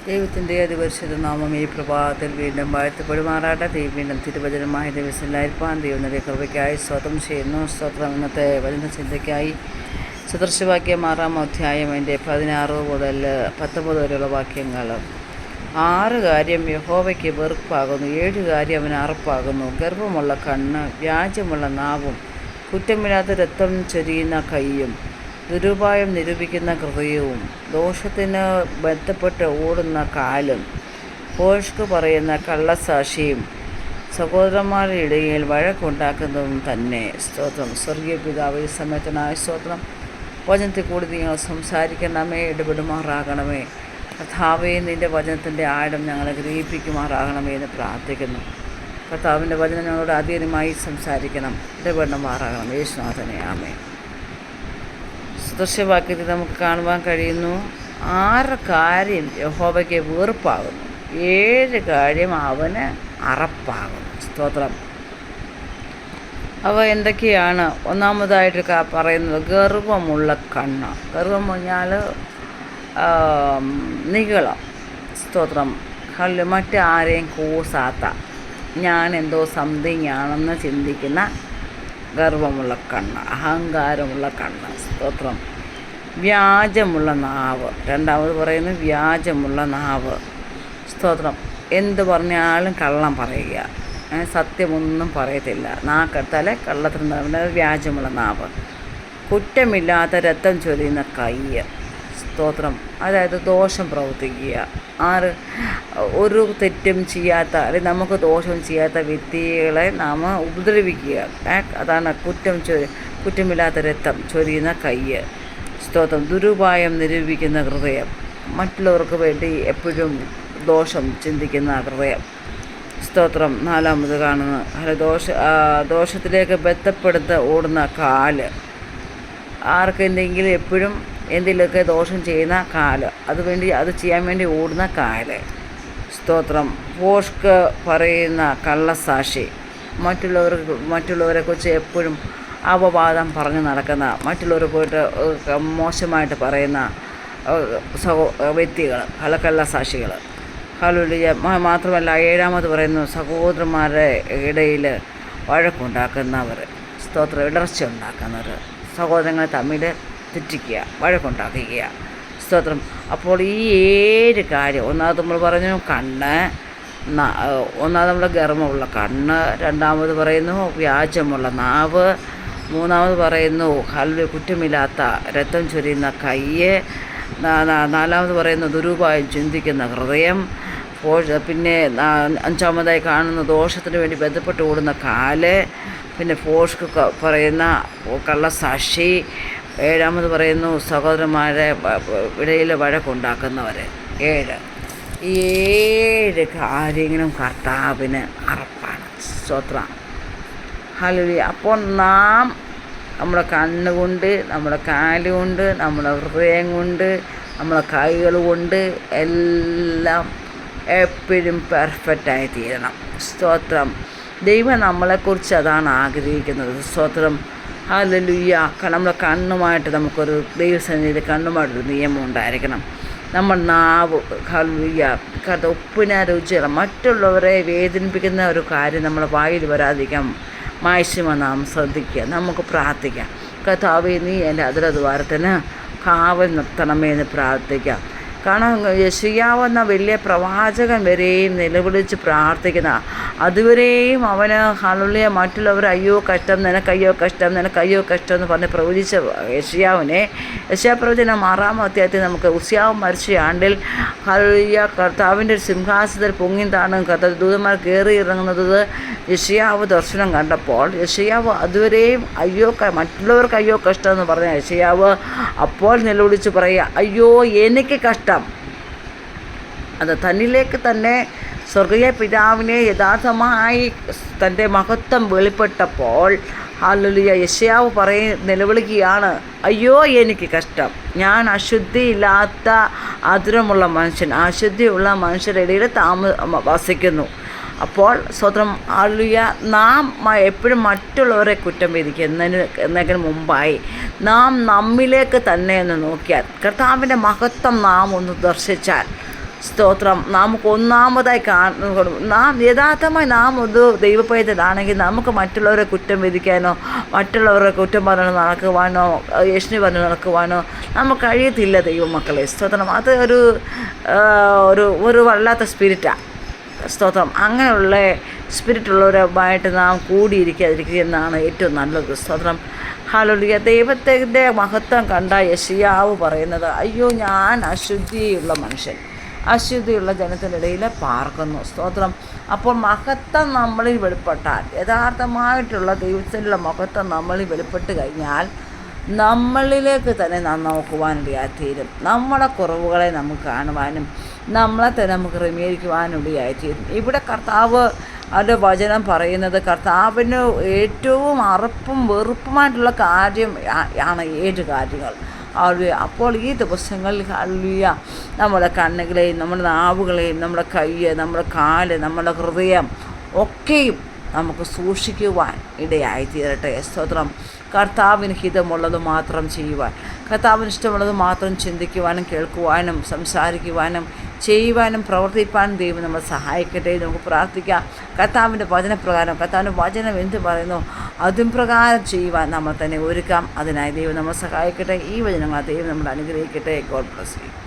ദൈവത്തിൻ്റെ അതിപരിശുദ്ധ നാമം ഈ പ്രഭാതത്തിൽ വീണ്ടും വാഴ്ത്തപ്പെടുമാറാട്ടെ. വീണ്ടും തിരുവചനമായ ദിവസത്തിലായിരിക്കാൻ ദൈവം നൽകിയ കൃപയ്ക്കായി സ്തോത്രം ചെയ്യുന്നു. സ്തോത്രം. ഇന്നത്തെ വചന ചിന്തയ്ക്കായി സദൃശവാക്യം 6-ാം അധ്യായം അതിൻ്റെ 16 മുതൽ 19 വരെയുള്ള വാക്യങ്ങൾ. 6 കാര്യം യഹോവയ്ക്ക് വെറുപ്പാകുന്നു, 7 കാര്യം അവന് അറപ്പാകുന്നു: ഗർവമുള്ള കണ്ണ്, വ്യാജമുള്ള നാവും, കുറ്റമില്ലാത്ത രക്തം ചൊരിയുന്ന കൈയും, ദുരുപായം നിരൂപിക്കുന്ന ഹൃദയവും, ദോഷത്തിന് ബന്ധപ്പെട്ട് ഓടുന്ന കാലും, ഭോഷ്ക് പറയുന്ന കള്ളസാക്ഷിയും, സഹോദരന്മാരുടെ ഇടയിൽ വഴക്കുണ്ടാക്കുന്നതും തന്നെ. സ്തോത്രം. സ്വർഗീയ പിതാവ്, ഈ സമയത്തിനായ സ്തോത്രം. വചനത്തിൽ കൂടി നിങ്ങൾ സംസാരിക്കണമേ, ഇടപെടുമാറാകണമേ. കർത്താവേ, നിൻ്റെ വചനത്തിൻ്റെ ആഴം ഞങ്ങളെ ഗ്രഹിപ്പിക്കുമാറാകണമേ എന്ന് പ്രാർത്ഥിക്കുന്നു. കർത്താവിൻ്റെ വചനം ഞങ്ങളോട് അധീനമായി സംസാരിക്കണം, ഇടപെടുമാറാകണം. യേശുനാഥനെ ആമേൻ. സദൃശവാക്യത്തിൽ നമുക്ക് കാണുവാൻ കഴിയുന്നു, 6 കാര്യം യഹോവയ്ക്ക് വെറുപ്പാകുന്നു, 7 കാര്യം അവന് അറപ്പാകുന്നു. സ്തോത്രം. അവ എന്തൊക്കെയാണ്? ഒന്നാമതായിട്ട് പറയുന്നത് ഗർവമുള്ള കണ്ണ്. ഗർവം പറഞ്ഞാൽ നിഗളം. സ്തോത്രം. മറ്റാരെയും കൂസാത്ത, ഞാൻ എന്തോ സംതിങ് ആണെന്ന് ചിന്തിക്കുന്ന ഗർവമുള്ള കണ്ണ്, അഹങ്കാരമുള്ള കണ്ണ്. സ്തോത്രം. വ്യാജമുള്ള നാവ്. രണ്ടാമത് പറയുന്നത് വ്യാജമുള്ള നാവ്. സ്തോത്രം. എന്ത് പറഞ്ഞാലും കള്ളം പറയുക, സത്യമൊന്നും പറയത്തില്ല, നാക്കെടുത്താലേ കള്ളത്തിന്. വ്യാജമുള്ള നാവ്. കുറ്റമില്ലാത്ത രക്തം ചൊരിയുന്ന കൈ. സ്തോത്രം. അതായത് ദോഷം പ്രവർത്തിക്കുക. ഒരു തെറ്റും ചെയ്യാത്ത, അല്ലെങ്കിൽ നമുക്ക് ദോഷം ചെയ്യാത്ത വ്യക്തികളെ നാം ഉപദ്രവിക്കുക. അതാണ് കുറ്റമില്ലാത്ത രക്തം ചൊരിയുന്ന കൈ. സ്തോത്രം. ദുരുപായം നിരൂപിക്കുന്ന ഹൃദയം. മറ്റുള്ളവർക്ക് വേണ്ടി എപ്പോഴും ദോഷം ചിന്തിക്കുന്ന ഹൃദയം. സ്തോത്രം. 4-മത് കാണുന്നത് ദോഷത്തിലേക്ക് ബന്ധപ്പെടുത്ത ഓടുന്ന കാല്. ആർക്കെന്തെങ്കിലും എപ്പോഴും എന്തെങ്കിലുമൊക്കെ ദോഷം ചെയ്യുന്ന കാല്, അത് ചെയ്യാൻ വേണ്ടി ഓടുന്ന കാല്. സ്തോത്രം. ഭോഷ്ക് പറയുന്ന കള്ളസാക്ഷി. മറ്റുള്ളവരെക്കുറിച്ച് എപ്പോഴും അപവാദം പറഞ്ഞു നടക്കുന്ന, മറ്റുള്ളവർ പോയിട്ട് മോശമായിട്ട് പറയുന്ന വ്യക്തികൾ, കള്ളസാക്ഷികൾ. മാത്രമല്ല 7-മത് പറയുന്നു, സഹോദരന്മാരുടെ ഇടയിൽ വഴക്കുണ്ടാക്കുന്നവർ. സ്തോത്രം. ഇടർച്ച ഉണ്ടാക്കുന്നവർ. സഹോദരങ്ങളെ തമ്മിൽ തെറ്റിക്കുക, വഴക്കുണ്ടാക്കുക. സ്തോത്രം. അപ്പോൾ ഈ 7 കാര്യം, ഒന്നാമത് നമ്മൾ പറഞ്ഞു കണ്ണ്, ഒന്നാമത് നമ്മൾ ഗർവമുള്ള കണ്ണ്, രണ്ടാമത് പറയുന്നു വ്യാജമുള്ള നാവ്, മൂന്നാമത് പറയുന്നു കുറ്റമില്ലാത്ത രക്തം ചൊരിയുന്ന കൈ, 4-മത് പറയുന്നു ദുരുപായം ചിന്തിക്കുന്ന ഹൃദയം, പിന്നെ 5-മതായി കാണുന്ന ദോഷത്തിന് വേണ്ടി ബന്ധപ്പെട്ട് ഓടുന്ന കാല്, പിന്നെ ഭോഷ്ക് പറയുന്ന കള്ളസാക്ഷി, 7-മത് പറയുന്നു സഹോദരന്മാരെ ഇടയിൽ വഴക്കുണ്ടാക്കുന്നവർ. 7 ഈ 7 കാര്യങ്ങളും കർത്താവിന് അറപ്പാണ്. സ്തോത്രം. ഹല്ലേലൂയ. അപ്പോൾ നാം നമ്മുടെ കണ്ണുകൊണ്ട്, നമ്മുടെ കാലുകൊണ്ട്, നമ്മുടെ ഹൃദയം കൊണ്ട്, നമ്മുടെ കൈകൾ കൊണ്ട് എല്ലാം എപ്പോഴും പെർഫെക്റ്റായി തീരണം. സ്തോത്രം. ദൈവം നമ്മളെക്കുറിച്ച് അതാണ് ആഗ്രഹിക്കുന്നത്. സ്തോത്രം. ഹല്ലേലൂയ. നമ്മുടെ കണ്ണുമായിട്ട് നമുക്കൊരു ദൈവസന്നിധിയിൽ കണ്ണുമായിട്ടൊരു നിയമം ഉണ്ടായിരിക്കണം. നമ്മൾ നാവ്, ഹല്ലേലൂയ, ഉപ്പിനെ രുചിയുള്ള മറ്റുള്ളവരെ വേദനിപ്പിക്കുന്ന ഒരു കാര്യം നമ്മുടെ വായിൽ വരാതിരിക്കാൻ മാക്സിമം നാം ശ്രദ്ധിക്കുക. നമുക്ക് പ്രാർത്ഥിക്കാം. കർത്താവേ, നീ എൻ്റെ അതിരദ്വാരത്തിന് കാവൽ നിർത്തണമേ എന്ന് പ്രാർത്ഥിക്കാം. കാരണം യെശയ്യാവെന്ന വലിയ പ്രവാചകൻ വരെയും നിലവിളിച്ച് പ്രാർത്ഥിക്കുന്ന, അതുവരെയും അവന് ഹല്ലേലൂയ മറ്റുള്ളവർ അയ്യോ കഷ്ടം, നിനക്കയ്യോ കഷ്ടം, നിനക്കയ്യോ കഷ്ടം എന്ന് പറഞ്ഞ് പ്രവചിച്ച യെശയ്യാ പ്രവചനം 6-ാം അധ്യായത്തിൽ നമുക്ക് ഉസ്യാവ് മരിച്ച ആണ്ടിൽ ഹല്ലേലൂയ കർത്താവിൻ്റെ സിംഹാസനത്തിൽ പൊങ്ങി താണും ദൂതന്മാർ കയറി ഇറങ്ങുന്നത് യെശയ്യാവ് ദർശനം കണ്ടപ്പോൾ, യെശയ്യാവ് അതുവരെയും മറ്റുള്ളവർക്ക് അയ്യോ കഷ്ടം എന്ന് പറഞ്ഞ യെശയ്യാവ് അപ്പോൾ നിലവിളിച്ച് പറയുക, അയ്യോ എനിക്ക് കഷ്ടം. അത് തന്നിലേക്ക് തന്നെ സ്വർഗീയ പിതാവിനെ യഥാർത്ഥമായി തൻ്റെ മഹത്വം വെളിപ്പെട്ടപ്പോൾ ഹല്ലേലൂയ യെശയ്യാവ് നിലവിളിക്കുകയാണ്, അയ്യോ എനിക്ക് കഷ്ടം, ഞാൻ അശുദ്ധിയില്ലാത്ത അതിരമുള്ള മനുഷ്യൻ, അശുദ്ധിയുള്ള മനുഷ്യരുടെ ഇടയിൽ വസിക്കുന്നു. അപ്പോൾ സ്തോത്രം. ഹല്ലേലൂയ. നാം എപ്പോഴും മറ്റുള്ളവരെ കുറ്റം വിധിക്കുന്നതിന് മുമ്പായി നാം നമ്മിലേക്ക് തന്നെ ഒന്ന് നോക്കിയാൽ, കർത്താവിൻ്റെ മഹത്വം നാം ഒന്ന് ദർശിച്ചാൽ, സ്തോത്രം. നമുക്ക് ഒന്നാമതായി നാം യഥാർത്ഥമായി നാം ഒരു ദൈവപൈതലാണെങ്കിൽ നമുക്ക് മറ്റുള്ളവരെ കുറ്റം വിധിക്കാനോ മറ്റുള്ളവരെ കുറ്റം പറഞ്ഞു നടക്കുവാനോ യേശുവിനെ പറഞ്ഞു നടക്കുവാനോ നമുക്ക് കഴിയത്തില്ല ദൈവമക്കളെ. സ്തോത്രം. അത് ഒരു ഒരു വല്ലാത്ത സ്പിരിറ്റാണ്. സ്തോത്രം. അങ്ങനെയുള്ള സ്പിരിറ്റുള്ളവരുമായിട്ട് നാം കൂടിയിരിക്കാതിരിക്കുക എന്നാണ് ഏറ്റവും നല്ലത്. സ്തോത്രം. ഹല്ലേലൂയ. ദൈവത്തിൻ്റെ മഹത്വം കണ്ട യെശയ്യാവ് പറയുന്നത്, അയ്യോ ഞാൻ അശുദ്ധിയുള്ള മനുഷ്യൻ, അശുദ്ധിയുള്ള ജനത്തിൻ്റെ ഇടയിൽ പാർക്കുന്നു. സ്തോത്രം. അപ്പോൾ മഹത്വം നമ്മളിൽ വെളിപ്പെട്ടാൽ, യഥാർത്ഥമായിട്ടുള്ള ദൈവത്തിലുള്ള മഹത്വം നമ്മളിൽ വെളിപ്പെട്ട് കഴിഞ്ഞാൽ നമ്മളിലേക്ക് തന്നെ നാം നോക്കുവാനിടയായിത്തീരും. നമ്മളെ കുറവുകളെ നമുക്ക് കാണുവാനും നമ്മളെ തന്നെ നമുക്ക് ക്രമീകരിക്കുവാനിടയായിത്തീരും. ഇവിടെ കർത്താവ് അവൻ്റെ വചനം പറയുന്നത് കർത്താവിന് ഏറ്റവും അറപ്പും വെറുപ്പുമായിട്ടുള്ള കാര്യം ആണ് 7 കാര്യങ്ങൾ. അപ്പോൾ ഈ ദിവസങ്ങളിൽ ഹല്ലേലൂയ നമ്മുടെ കണ്ണുകളെയും നമ്മുടെ നാവുകളെയും നമ്മുടെ കൈ, നമ്മുടെ കാല്, നമ്മുടെ ഹൃദയം ഒക്കെയും നമുക്ക് സൂക്ഷിക്കുവാൻ ഇടയായിത്തീരട്ടെ. സ്തോത്രം. കർത്താവിന് ഹിതമുള്ളത് മാത്രം ചെയ്യുവാൻ, കർത്താവിന് ഇഷ്ടമുള്ളത് മാത്രം ചിന്തിക്കുവാനും കേൾക്കുവാനും സംസാരിക്കുവാനും ചെയ്യുവാനും പ്രവർത്തിപ്പാനും ദൈവം നമ്മളെ സഹായിക്കട്ടെ. നമുക്ക് പ്രാർത്ഥിക്കാം. കർത്താവിൻ്റെ വചനപ്രകാരം, കർത്താവിൻ്റെ വചനം എന്ത് പറയുന്നു അതും പ്രകാരം ചെയ്യുവാൻ നമ്മൾ തന്നെ ഒരുക്കാം. അതിനായി ദൈവം നമ്മളെ സഹായിക്കട്ടെ. ഈ വചനങ്ങൾ ദൈവം നമ്മളെ അനുഗ്രഹിക്കട്ടെ. God bless you.